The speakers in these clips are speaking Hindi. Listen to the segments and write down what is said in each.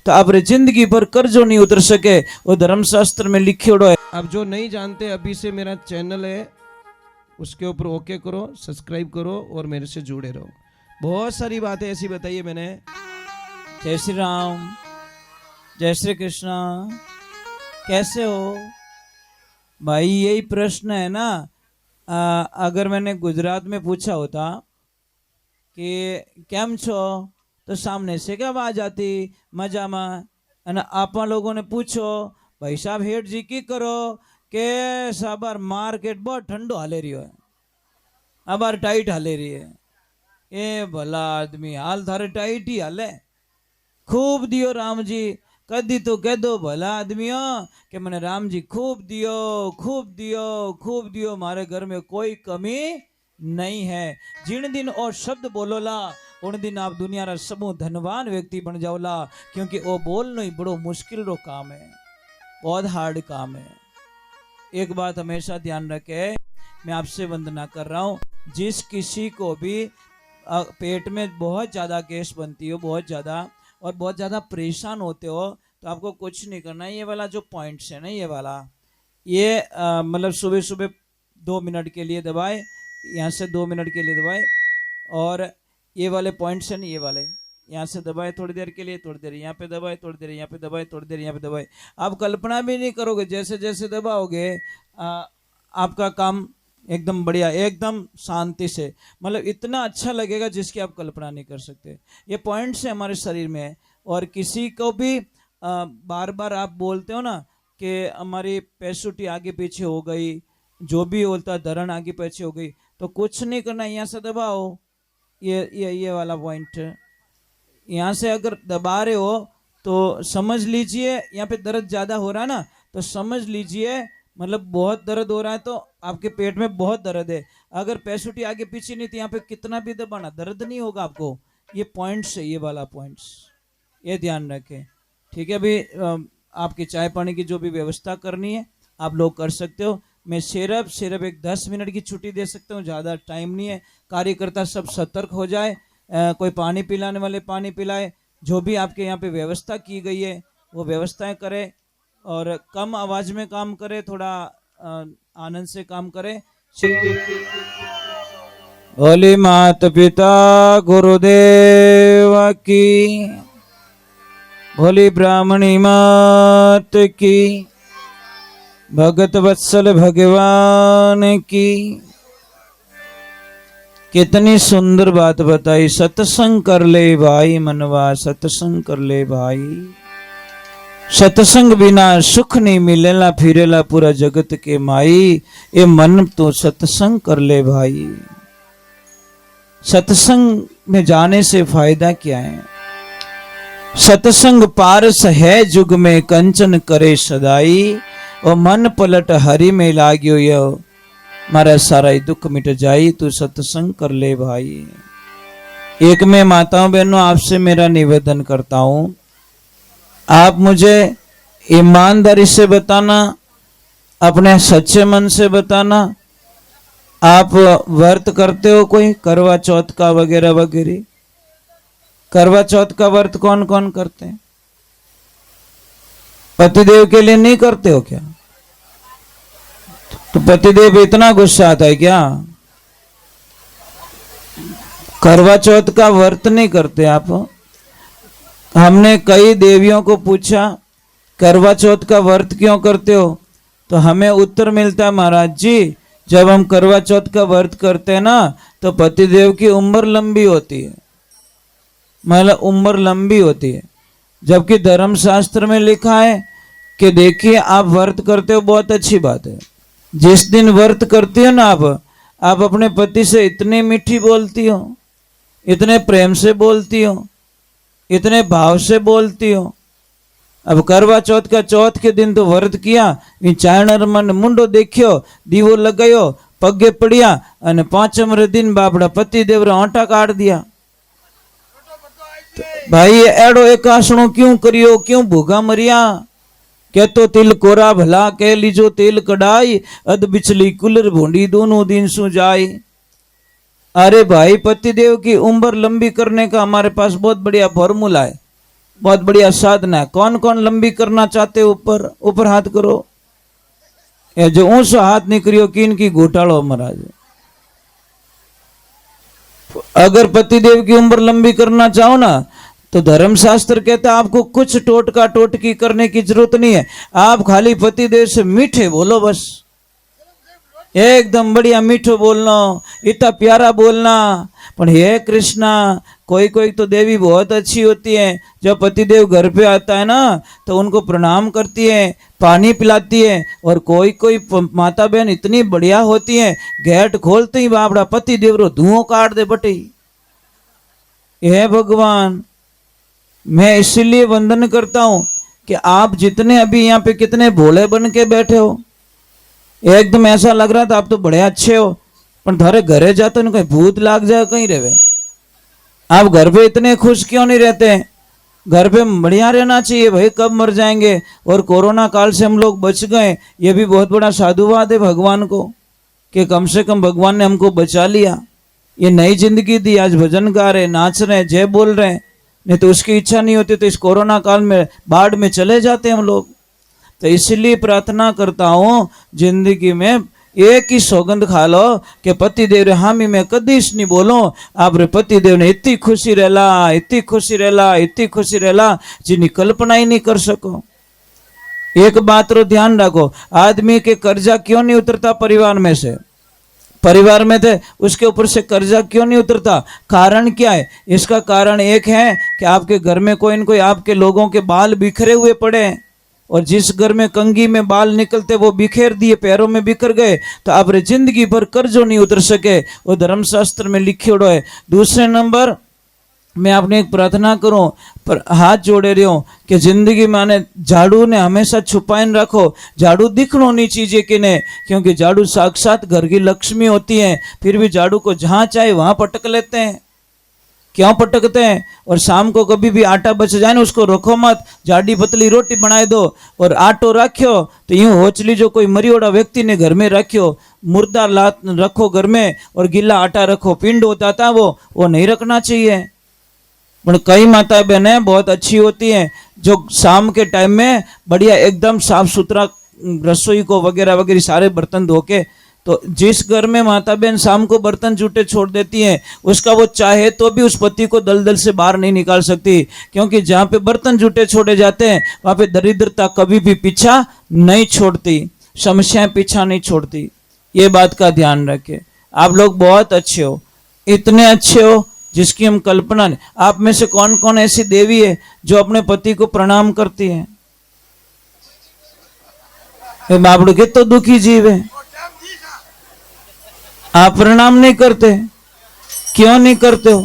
तो आप जिंदगी भर कर्जो नहीं उतर सके, वो धर्मशास्त्र में लिखियोड़ो है। आप जो नहीं जानते, अभी से मेरा चैनल है उसके ऊपर ओके करो, सब्सक्राइब करो और मेरे से जुड़े रहो। बहुत सारी बातें ऐसी बताई है मैंने। जय श्री राम, जय श्री कृष्णा। कैसे हो भाई? यही प्रश्न है ना। अगर मैंने गुजरात में पूछा होता कि केम छो, तो सामने से क्या आवाज आती? मजा में। અને आपा लोगों ने पूछो भाई साहब हेठ जी की करो के साबार मार्केट बहुत ठंडो हाले रही है, अबार टाइट हाले रही है। ए भला आदमी, हाल थारे टाइट ही हाले। खूब दियो राम जी, कदी तो कह दो भला आदमियों कि मैंने राम जी खूब दियो, खूब दियो, खूब दियो, मारे घर में कोई कमी नहीं है। जिन दिन और शब्द बोलोला उन दिन आप दुनिया रा समूह धनवान व्यक्ति बन जाओला, क्योंकि वो बोलना ही बड़ो मुश्किल रो काम है, बहुत हार्ड काम है। एक बात हमेशा ध्यान रखे, मैं आपसे वंदना कर रहा हूँ, जिस किसी को भी पेट में बहुत ज़्यादा गैस बनती हो, बहुत ज़्यादा, और बहुत ज़्यादा परेशान होते हो, तो आपको कुछ नहीं करना। ये वाला जो पॉइंट्स है ना, ये वाला, ये मतलब सुबह सुबह 2 मिनट के लिए दबाए, यहाँ से 2 मिनट के लिए दबाए, और ये वाले पॉइंट्स हैं, ये वाले यहाँ से दबाए थोड़ी देर के लिए, थोड़ी देर यहाँ पे दबाए, थोड़ी देर यहाँ पे दबाए, थोड़ी देर यहाँ पे दबाए। आप कल्पना भी नहीं करोगे, जैसे जैसे दबाओगे आपका काम एकदम बढ़िया, एकदम शांति से, मतलब इतना अच्छा लगेगा जिसकी आप कल्पना नहीं कर सकते। ये पॉइंट्स है हमारे शरीर में। और किसी को भी बार बार आप बोलते हो ना कि हमारी पैसुटी आगे पीछे हो गई, जो भी बोलता धरण आगे पीछे हो गई, तो कुछ नहीं करना, यहाँ से दबाओ, ये वाला पॉइंट, यहाँ से अगर दबा रहे हो तो समझ लीजिए यहाँ पे दर्द ज़्यादा हो रहा है ना, तो समझ लीजिए मतलब बहुत दर्द हो रहा है, तो आपके पेट में बहुत दर्द है। अगर पैसुटी आगे पीछे नहीं तो यहाँ पे कितना भी दबाना दर्द नहीं होगा आपको। ये पॉइंट्स है, ये वाला पॉइंट्स, ये ध्यान रखें, ठीक है। अभी आपकी चाय पानी की जो भी व्यवस्था करनी है आप लोग कर सकते हो। मैं सिर्फ एक 10 मिनट की छुट्टी दे सकता हूँ, ज़्यादा टाइम नहीं है। कार्यकर्ता सब सतर्क हो जाए, कोई पानी पिलाने वाले पानी पिलाए, जो भी आपके यहाँ पे व्यवस्था की गई है वो व्यवस्थाएं करें, और कम आवाज़ में काम करे, थोड़ा आनंद से काम करे। बोली माता पिता गुरुदेव की, बोली ब्राह्मणी मात की, भगत वत्सल भगवान की। कितनी सुंदर बात बताई, सत्संग कर ले भाई मनवा, सत्संग कर ले भाई। सत्संग बिना सुख नहीं मिलेला, फिरेला पूरा जगत के माई। ये मन तो सत्संग कर ले भाई। सत्संग में जाने से फायदा क्या है? सत्संग पारस है जुग में, कंचन करे सदाई, और मन पलट हरि में लाग्यो यो, मारा सारा ही दुख मिट जाई। तू सत्संग कर ले भाई। एक में माताओं बहनों आपसे मेरा निवेदन करता हूं, आप मुझे ईमानदारी से बताना, अपने सच्चे मन से बताना, आप व्रत करते हो कोई, करवा चौथ का वगैरह वगैरह? करवा चौथ का व्रत कौन कौन करते हैं? पतिदेव के लिए नहीं करते हो क्या? तो पतिदेव इतना गुस्सा आता है क्या? करवा चौथ का व्रत नहीं करते आप? हमने कई देवियों को पूछा करवा चौथ का व्रत क्यों करते हो, तो हमें उत्तर मिलता है, महाराज जी जब हम करवा चौथ का व्रत करते हैं ना तो पतिदेव की उम्र लंबी होती है, मतलब उम्र लंबी होती है। जबकि धर्मशास्त्र में लिखा है कि देखिए आप व्रत करते हो, बहुत अच्छी बात है, जिस दिन व्रत करती हो ना आप अपने पति से इतनी मीठी बोलती हो, इतने प्रेम से बोलती हो, इतने भाव से बोलती हो। अब करवा चौथ का चौथ के दिन तो व्रत किया, चायणर मन मुंडो देखियो, दीवो लगायो, पगे पड़िया, અને પાંચમરે दिन बापड़ा पति देव आटा काट दिया। तो भाई एड़ो एक आसणो क्यों करियो, क्यों भूगा मरिया? के तो तिल कोरा भला कह लीजो तेल कड़ाई, अध बिचली कुलर भोंडी दोनों दिन सु जाई। अरे भाई पतिदेव की उम्र लंबी करने का हमारे पास बहुत बढ़िया फॉर्मूला है। बहुत बढ़िया साधना है। कौन कौन लंबी करना चाहते हो? ऊपर ऊपर हाथ करो। ये जो ऊंचो हाथ नहीं करियो किन की घोटालो महाराज। अगर पतिदेव की उम्र लंबी करना चाहो ना तो धर्मशास्त्र कहता है आपको कुछ टोटका टोटकी करने की जरूरत नहीं है। आप खाली पतिदेव से मीठे बोलो, बस एकदम बढ़िया मीठो बोलना, इतना प्यारा बोलना। पर हे कृष्णा, कोई कोई तो देवी बहुत अच्छी होती है, जब पतिदेव घर पे आता है ना तो उनको प्रणाम करती है, पानी पिलाती है। और कोई कोई माता बहन इतनी बढ़िया होती है, गेट खोलते ही बापड़ा पतिदेव रो धुआं काट दे बटे। हे भगवान, मैं इसीलिए वंदन करता हूं कि आप जितने अभी यहाँ पे कितने भोले बन के बैठे हो, एकदम ऐसा लग रहा था आप तो बड़े अच्छे हो, पर थारे घरे जाते ना कहीं भूत लाग जाए कहीं रहे। आप घर पे इतने खुश क्यों नहीं रहते? घर पे बढ़िया रहना चाहिए भाई, कब मर जाएंगे। और कोरोना काल से हम लोग बच गए, ये भी बहुत बड़ा साधुवाद है भगवान को कि कम से कम भगवान ने हमको बचा लिया, ये नई जिंदगी दी। आज भजन गा रहे, नाच रहे, जय बोल रहे हैं, नहीं तो उसकी इच्छा नहीं होती तो इस कोरोना काल में बाढ़ में चले जाते हम लोग। तो इसलिए प्रार्थना करता हूं जिंदगी में एक ही सौगंध खा लो कि पतिदेव रे हामी मैं कदीश नहीं बोलो। आप रे पतिदेव ने इतनी खुशी रहला, इतनी खुशी रहला, इतनी खुशी रहला जिन्हें कल्पना ही नहीं कर सको। एक बात रो ध्यान रखो, आदमी के कर्जा क्यों नहीं उतरता परिवार में से? परिवार में थे उसके ऊपर से कर्जा क्यों नहीं उतरता? कारण क्या है? इसका कारण एक है कि आपके घर में कोई न कोई आपके लोगों के बाल बिखरे हुए पड़े हैं, और जिस घर में कंघी में बाल निकलते वो बिखेर दिए, पैरों में बिखर गए, तो आप जिंदगी भर कर्जों नहीं उतर सके। वो धर्मशास्त्र में लिखे है। दूसरे नंबर, मैं आपने एक प्रार्थना करूं पर हाथ जोड़े रहो कि जिंदगी में आने झाड़ू ने हमेशा छुपाए रखो। झाड़ू दिखनो नहीं चाहिए कि नहीं, क्योंकि झाड़ू साक्षात घर की लक्ष्मी होती है, फिर भी झाड़ू को जहां चाहे वहां पटक लेते हैं। क्यों पटकते हैं? और शाम को कभी भी आटा बच जाए ना उसको रखो मत, जाडी पतली रोटी बनाए दो। और आटो रखो तो यूं होचली जो कोई मरियोड़ा व्यक्ति ने घर में रखो, मुर्दा लात रखो घर में और गीला आटा रखो, पिंड होता था वो नहीं रखना चाहिए। पर कई माता बहनें बहुत अच्छी होती हैं जो शाम के टाइम में बढ़िया एकदम साफ सुथरा रसोई को वगैरह वगैरह सारे बर्तन धो के, तो जिस घर में माता बहन शाम को बर्तन जूठे छोड़ देती हैं उसका वो चाहे तो भी उस पति को दलदल से बाहर नहीं निकाल सकती, क्योंकि जहाँ पे बर्तन जूठे छोड़े जाते हैं वहाँ पे दरिद्रता कभी भी पीछा नहीं छोड़ती, समस्याएं पीछा नहीं छोड़ती। ये बात का ध्यान रखें। आप लोग बहुत अच्छे हो, इतने अच्छे हो जिसकी हम कल्पना नहीं। आप में से कौन कौन ऐसी देवी है जो अपने पति को प्रणाम करती है? बाबड़ू के तो दुखी जीव है, आप प्रणाम नहीं करते, क्यों नहीं करते हो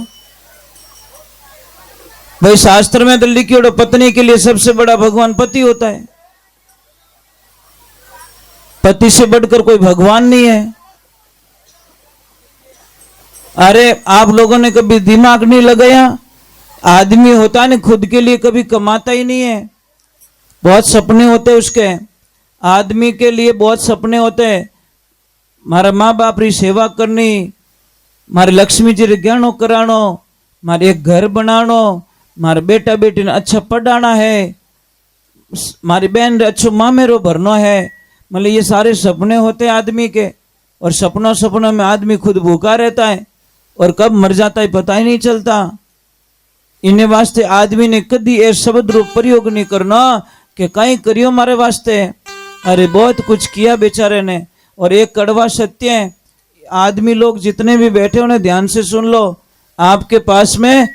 भाई? शास्त्र में तो लिखी पत्नी के लिए सबसे बड़ा भगवान पति होता है, पति से बढ़कर कोई भगवान नहीं है। अरे आप लोगों ने कभी दिमाग नहीं लगाया? आदमी होता है ना खुद के लिए कभी कमाता ही नहीं है, बहुत सपने होते हैं उसके, आदमी के लिए बहुत सपने होते हैं। मारा माँ बाप री सेवा करनी, मारे लक्ष्मी जी रे गहनो करानो, मारे एक घर बनानो, मारे बेटा बेटी ने अच्छा पढ़ाना है, मारी बहन रे अच्छो मामेरो भरनो है। मतलब ये सारे सपने होते हैं आदमी के, और सपनों में आदमी खुद भूखा रहता है और कब मर जाता है पता ही नहीं चलता। इन्हें वास्ते आदमी ने कभी ए शब्द रूप प्रयोग नहीं करना कि कहीं करियो मारे वास्ते। अरे बहुत कुछ किया बेचारे ने। और एक कड़वा सत्य है, आदमी लोग जितने भी बैठे उन्हें ध्यान से सुन लो, आपके पास में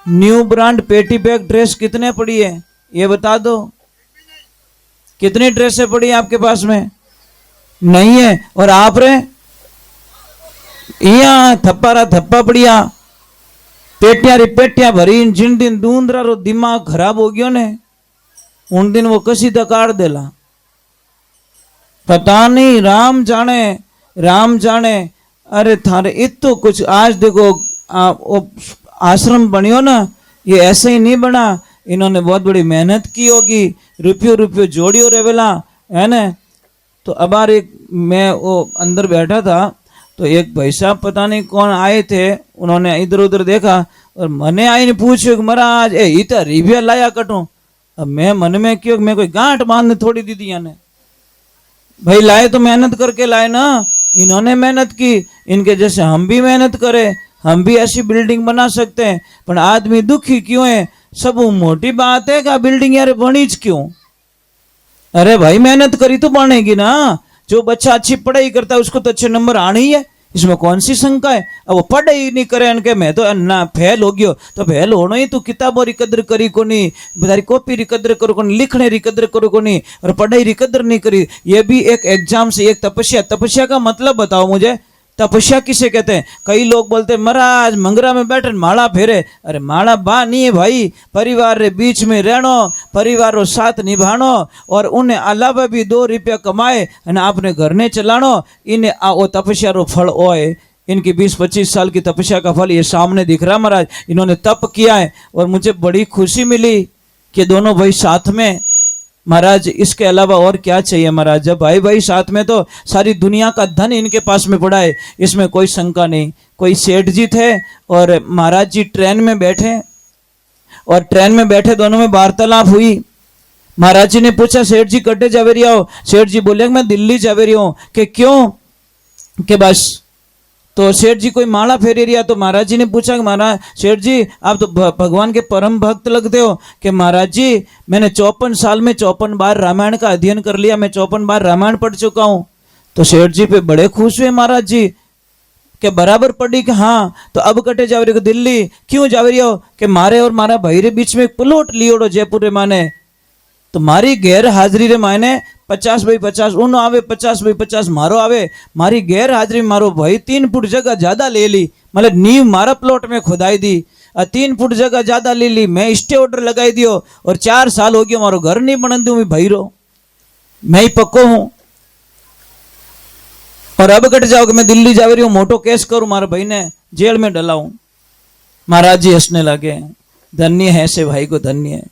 न्यू ब्रांड पेटी बैग ड्रेस कितने पड़ी है ये बता दो। कितनी ड्रेसें पड़ी है आपके पास में? नहीं है। और आप रे यहाँ थप्पा पड़िया, पेटियां री पेटियां भरी, जिन दिन दूंदरा रो दिमाग खराब हो गयो ने उन दिन वो कसी दकार देला, पता नहीं, राम जाने। अरे थारे इतो कुछ आज देखो आश्रम बनियो ना, ये ऐसे ही नहीं बना, इन्होंने बहुत बड़ी मेहनत की होगी, रुपयो जोड़ियो रेवेला है ना। तो अब मैं वो अंदर बैठा था तो एक भाई साहब पता नहीं कौन आए थे, उन्होंने इधर उधर देखा और मने आईने पूछ्यो कि महाराज ए इतना रिव्या लाया कटू। अब मैं मन में क्यों, मैं कोई गांठ बांधने थोड़ी दी थी याने, भाई लाए तो मेहनत करके लाए ना, इन्होंने मेहनत की, इनके जैसे हम भी मेहनत करें, हम भी ऐसी बिल्डिंग बना सकते हैं। पर आदमी दुखी क्यों है? सब मोटी बात है कि बिल्डिंग यार बनी क्यों? अरे भाई मेहनत करी तो बनेगी ना। जो बच्चा अच्छी पढ़ाई करता है उसको तो अच्छे नंबर आने ही है, इसमें कौन सी शंका है? अब वो पढ़ाई नहीं करे इनके मैं तो ना फेल हो गयो, तो फेल होना ही तू किताबों री कदर करी को नहीं, तारी कॉपी री कदर करो को नहीं, लिखने री कदर करो को नहीं, और पढ़ाई री कदर नहीं करी। ये भी एक एग्जाम से एक तपस्या। तपस्या का मतलब बताओ मुझे, तपस्या किसे कहते हैं? कई लोग बोलते हैं महाराज मंगरा में बैठे माला फेरे। अरे माला बा नहीं है भाई, परिवार रे बीच में रहनो, परिवार रो साथ निभानो, और उन्हें अलावा भी 2 रुपया कमाए और आपने घर ने चलानो, इन्हें वो तपस्या रो फल होए। इनकी 20-25 साल की तपस्या का फल ये सामने दिख रहा महाराज। इन्होंने तप किया है और मुझे बड़ी खुशी मिली कि दोनों भाई साथ में। महाराज इसके अलावा और क्या चाहिए महाराज? जब भाई भाई साथ में तो सारी दुनिया का धन इनके पास में पड़ा है, इसमें कोई शंका नहीं। कोई सेठ जी थे और महाराज जी ट्रेन में बैठे, और ट्रेन में बैठे दोनों में वार्तालाप हुई। महाराज जी ने पूछा सेठ जी कटे जावे रही हो? सेठ जी बोले मैं दिल्ली जावे रही हूँ। कि क्यों? कि बस। तो सेठ जी कोई माला फेरे रिया, तो महाराज जी ने पूछा कि महाराज सेठ जी आप तो भगवान के परम भक्त लगते हो। कि महाराज जी मैंने 54 साल में 54 बार रामायण का अध्ययन कर लिया, मैं 54 बार रामायण पढ़ चुका हूँ। तो सेठ जी पे बड़े खुश हुए महाराज जी के बराबर पढ़ी। कि हाँ तो अब कटे जावे रही हो दिल्ली? क्यों जावे रही हो? कि मारे और मारा भाई रे बीच में एक प्लॉट लियोड़ो जयपुर रे माने, तो मारी गैर हाजिरी रे मायने 50x50 उनो आवे, 50x50 मारो आवे। मारी गैर हाजिरी मारो भाई 3 फुट जगह ज्यादा ले ली, मतलब नींव मारा प्लॉट में खुदाई दी, 3 फुट जगह ज्यादा ले ली, मैं स्टे ऑर्डर लगाई दियो, और 4 साल हो गया मारो घर नहीं बन दूं भाई रो, मैं ही पक्को हूं। और अब कट जाओ कि मैं दिल्ली जा रही हूँ, मोटो केस करूं, मारे भाई ने जेल में डलाऊं। महाराज जी हंसने लगे, धन्य है ऐसे भाई को, धन्य है।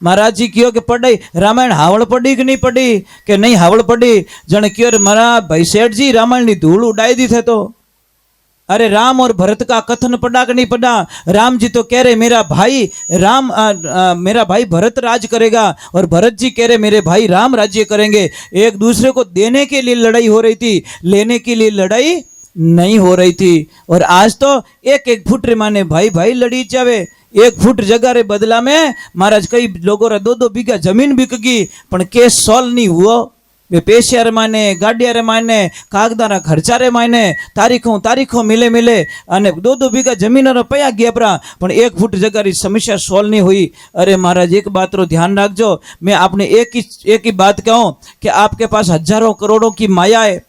महाराज जी क्यों कि पढ़ाई रामायण हावड़ पढ़ी कि नहीं पढ़ी? कि नहीं हावड़ पढ़ी। जन क्यों महाराज भाई सेठ जी रामायण की धूल उड़ाई दी थे। तो अरे राम और भरत का कथन पढ़ा कि नहीं पढ़ा? राम जी तो कह रहे मेरा भाई राम मेरा भाई भरत राज करेगा, और भरत जी कह रहे मेरे भाई राम राज्य करेंगे। एक दूसरे को देने के लिए लड़ाई हो रही थी, लेने के लिए लड़ाई नहीं हो रही थी। और आज तो 1-1 फुट रे माने भाई भाई लड़ी जावे। 1 फुट जगह रे बदला में महाराज कई लोगों रे 2-2 बीघा जमीन बिक गई, पण केस सॉल्व नहीं हुआ। वे पैसिया रे माने, गाड़िया रे माने, कागदारा खर्चा रे माने, तारीखों मिले अने 2-2 बीघा जमीन रो पया गया परा, पण 1 फुट जगह री समस्या सॉल्व नहीं हुई। अरे महाराज एक बात रो ध्यान रखजो, मैं आपने एक ही बात कहूं कि आपके पास हजारों करोड़ों की माया है,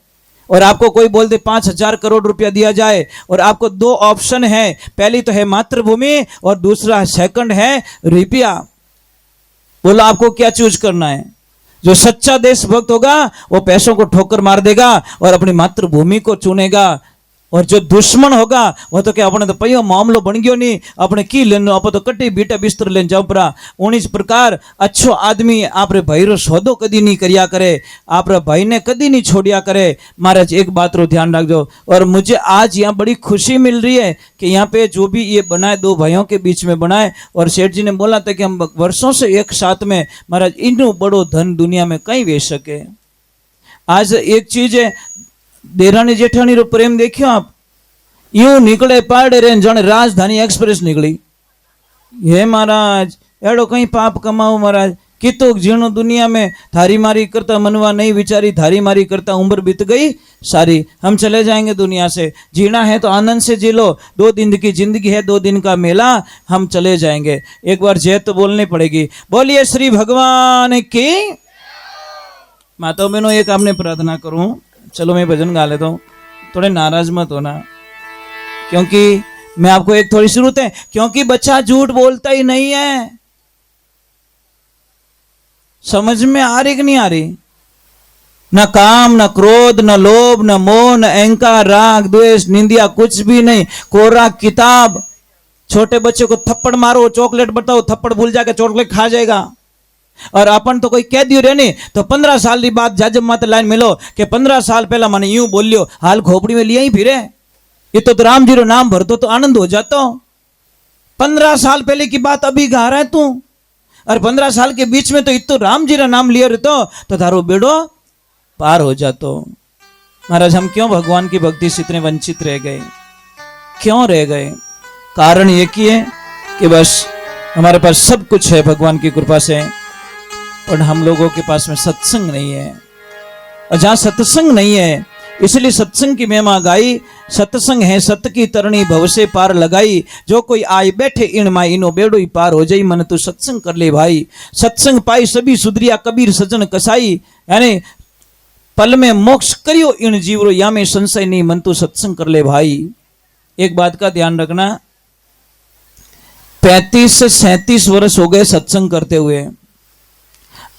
और आपको कोई बोल दे 5,000 करोड़ रुपया दिया जाए, और आपको 2 ऑप्शन है, पहली तो है मातृभूमि और दूसरा सेकंड है रुपया। बोलो आपको क्या चूज करना है? जो सच्चा देशभक्त होगा वो पैसों को ठोकर मार देगा और अपनी मातृभूमि को चुनेगा, और जो दुश्मन होगा वो तो क्या अपने तो पयो मामलो बन गयो नहीं, अपने की लेनो, आप तो कटी बीटा बिस्तर लेन जाओ परा। उन्नीस प्रकार अच्छो आदमी आप रे भाई रो सौदो कदी नहीं करिया करे, आप रे भाई ने कदी नहीं छोड़िया करे। महाराज एक बात रो ध्यान रखो। और मुझे आज यहाँ बड़ी खुशी मिल रही है कि यहाँ पे जो भी ये बनाए 2 भाइयों के बीच में बनाए, और सेठ जी ने बोला था कि हम वर्षों से एक साथ में, महाराज इनो बड़ो धन दुनिया में कहीं वेच सके। आज एक चीज है, देरानी जेठानी रो प्रेम देखियो आप, यूं निकले पाड़े रे जण राजधानी एक्सप्रेस निकली। हे महाराज एड़ो कहीं पाप कमाओ महाराज, कितो जीणो दुनिया में, थारी मारी करता मनवा नहीं विचारी, थारी मारी करता उम्र बीत गई सारी। हम चले जाएंगे दुनिया से, जीना है तो आनंद से जी लो, 2 दिन की जिंदगी है, 2 दिन का मेला, हम चले जाएंगे। एक बार जय तो बोलनी पड़ेगी। बोलिए श्री भगवान की। माताओं बहनों एक आपने प्रार्थना करूं, चलो मैं भजन गा लेता हूँ, थोड़े नाराज मत होना, क्योंकि मैं आपको एक थोड़ी जरूरत है, क्योंकि बच्चा झूठ बोलता ही नहीं है। समझ में आ रही कि नहीं आ रही? न काम, न क्रोध, न लोभ, न मोह, न अहंकार, राग, द्वेष, निंदिया, कुछ भी नहीं, कोरा किताब। छोटे बच्चे को थप्पड़ मारो, चॉकलेट बताओ, थप्पड़ भूल जाके चॉकलेट खा जाएगा। और अपन तो कोई कह दियो रे नहीं तो 15 साल की बात जाजब मत लाइन मिलो कि 15 साल पहला मैंने यूं बोलियो, हाल खोपड़ी में लिया ही फिरे। ये तो राम जी रो नाम भरतो तो आनंद हो जातो। 15 साल पहले की बात अभी गा रहा है तू, और 15 साल के बीच में तो इतो राम जी रा नाम लियो रे तो थारो बेड़ो पार हो जातो। महाराज हम क्यों भगवान की भक्ति से इतने वंचित रह गए, क्यों रह गए? कारण ये कि है कि बस हमारे पास सब कुछ है भगवान की कृपा से, पर हम लोगों के पास में सत्संग नहीं है। और जहां सत्संग नहीं है, इसलिए सत्संग की महिमा गाई। सत्संग है सत की तरणी भव से पार लगाई, जो कोई आए बैठे इन माई इनो बेड़ो ही पार हो जाई। मन तू सत्संग कर ले भाई, सत्संग पाई सभी सुधरिया कबीर सजन कसाई। यानी पल में मोक्ष करियो इन जीवरो, या में संशय नहीं, मन तू सत्संग कर ले भाई। एक बात का ध्यान रखना, 35 से 37 वर्ष हो गए सत्संग करते हुए,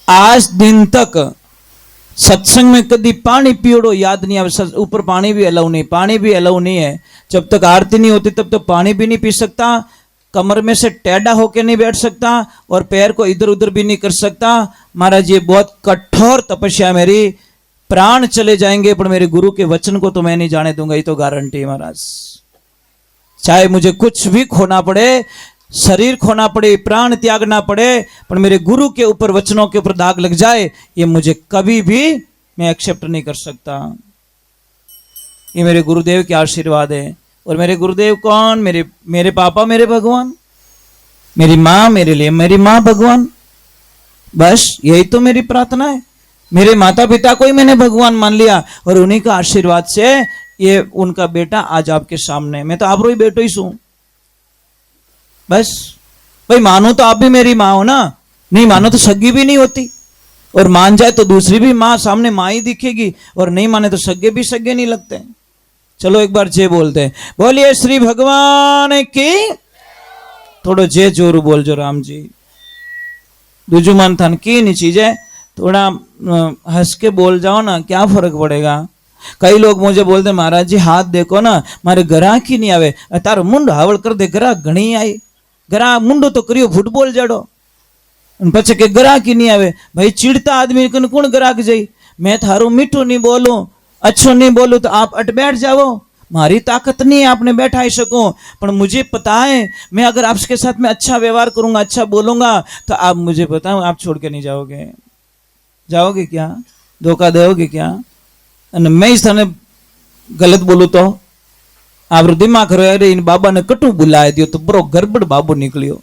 आज दिन तक सत्संग में कभी पानी पियोड़ो याद नहीं आवे। ऊपर पानी भी अलाउ नहीं, पानी भी अलाउ नहीं है। जब तक आरती नहीं होती तब तक पानी भी नहीं पी सकता, कमर में से टेढ़ा होके नहीं बैठ सकता, और पैर को इधर उधर भी नहीं कर सकता। महाराज ये बहुत कठोर तपस्या, मेरी प्राण चले जाएंगे पर मेरे गुरु के वचन को तो मैं नहीं जाने दूंगा, ये तो गारंटी है महाराज। चाहे मुझे कुछ भी खोना पड़े, शरीर खोना पड़े, प्राण त्यागना पड़े, पर मेरे गुरु के ऊपर वचनों के ऊपर दाग लग जाए, ये मुझे कभी भी मैं एक्सेप्ट नहीं कर सकता। ये मेरे गुरुदेव के आशीर्वाद है। और मेरे गुरुदेव कौन? मेरे पापा, मेरे भगवान, मेरी माँ, मेरे लिए मेरी माँ भगवान। बस यही तो मेरी प्रार्थना है। मेरे माता पिता को ही मैंने भगवान मान लिया, और उन्हीं का आशीर्वाद से ये उनका बेटा आज आपके सामने। मैं तो आप रो ही बेटो ही सू। बस भाई, मानो तो आप भी मेरी माँ हो ना, नहीं मानो तो सगी भी नहीं होती, और मान जाए तो दूसरी भी माँ सामने माँ ही दिखेगी, और नहीं माने तो सगे भी सगे नहीं लगते। चलो एक बार जय बोलते हैं, बोलिए श्री भगवान की। थोड़ा जय जोर बोल जो राम जी। दूजू मन थन की नहीं चीजें, थोड़ा हंस के बोल जाओ ना, क्या फर्क पड़ेगा। कई लोग मुझे बोलते महाराज जी हाथ देखो ना, मारे ग्राहक ही नहीं आवे, तारो मुंड हावड़ कर दे, ग्राहक घणी आई। ग्राहक मुंडो तो करियो फुटबॉल जड़ो, पछे के ग्राहक ही नहीं आवे। भाई चिड़ता आदमी कन कौन ग्राहक जाई? मैं थारो मीठो नहीं बोलूं, अच्छो नहीं बोलूं तो आप अट बैठ जाओ। मारी ताकत नहीं है आपने बैठा ही सको, पर मुझे पता है मैं अगर आपके साथ में अच्छा व्यवहार करूंगा, अच्छा बोलूंगा, तो आप मुझे पता है आप छोड़ के नहीं जाओगे। जाओगे क्या? धोखा दोगे क्या? मैं इस थाने गलत बोलू तो आप दिमाग करो, अरे इन बाबा ने कटू बुलाए दियो तो बरो गड़बड़ बाबू निकलियो।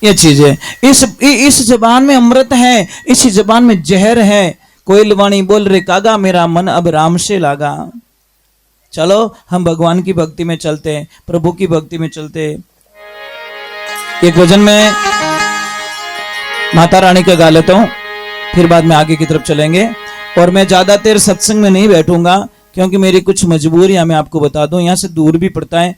ये चीज है। इस जबान में अमृत है, इसी जबान में जहर है। कोयल वाणी बोल रे कागा, मेरा मन अब राम से लागा। चलो हम भगवान की भक्ति में चलते हैं, प्रभु की भक्ति में चलते हैं। एक भजन में माता रानी का गा लेता हूं, फिर बाद में आगे की तरफ चलेंगे। और मैं ज्यादा देर सत्संग में नहीं बैठूंगा, क्योंकि मेरी कुछ मजबूरियां मैं आपको बता दूं, यहाँ से दूर भी पड़ता है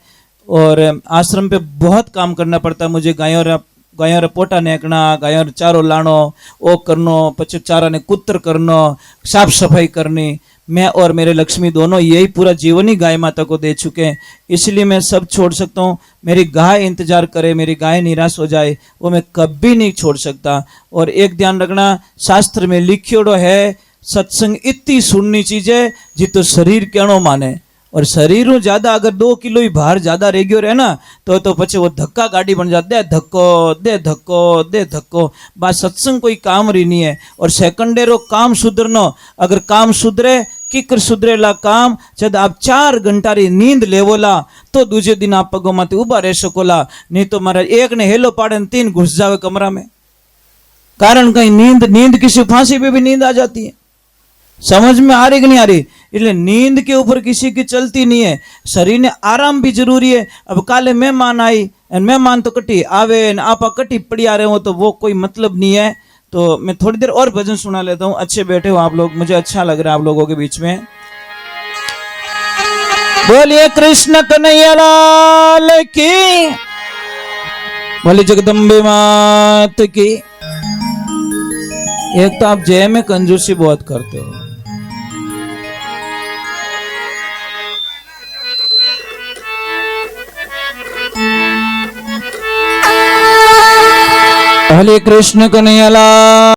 और आश्रम पे बहुत काम करना पड़ता है मुझे। गायों पोटा नेकना, गायों चारो लानो, ओ करनो, पछे चारा ने कुत्र करनो, साफ सफाई करनी। मैं और मेरे लक्ष्मी दोनों यही पूरा जीवन ही गाय माता को दे चुके हैं, इसलिए मैं सब छोड़ सकता हूँ। मेरी गाय इंतजार करे, मेरी गाय निराश हो जाए, वो मैं कभी नहीं छोड़ सकता। और एक ध्यान रखना, शास्त्र में लिखियोड़ो है सत्संग इतनी सुननी चीज है जी तो शरीर कहनो माने। और शरीर ज्यादा अगर 2 किलो ही भार ज्यादा रह गयो रहे ना, तो पछे वो धक्का गाड़ी बन जाते, धक्को दे धक्को दे धक्को। बात सत्संग कोई काम रही नहीं है। और सेकंडेरो काम सुधरनो, अगर काम सुधरे किकर सुधरेला काम, जब आप 4 घंटा री नींद लेवोला तो दूसरे दिन आप पगों माथे उभा रह सकोला। नहीं तो मारा एक ने हेलो पाड़े 3 घुस जावे कमरा में। कारण कहीं नींद किसी फांसी पे भी नींद आ जाती है। समझ में आ रही कि नहीं आ रही? इसलिए नींद के ऊपर किसी की चलती नहीं है। शरीर ने आराम भी जरूरी है। अब काले मेहमान आई, मेहमान तो कटी आवे न आपा कटी पड़ी आ रहे हो, तो वो कोई मतलब नहीं है। तो मैं थोड़ी देर और भजन सुना लेता हूँ। अच्छे बैठे हो आप लोग, मुझे अच्छा लग रहा है आप लोगों के बीच में। बोलिए कृष्ण कन्हैया लाल की, बोलिए जगदम्बे मात की। एक तो आप जय में कंजूसी बहुत करते हो। हरे कृष्ण कन्हैया लाल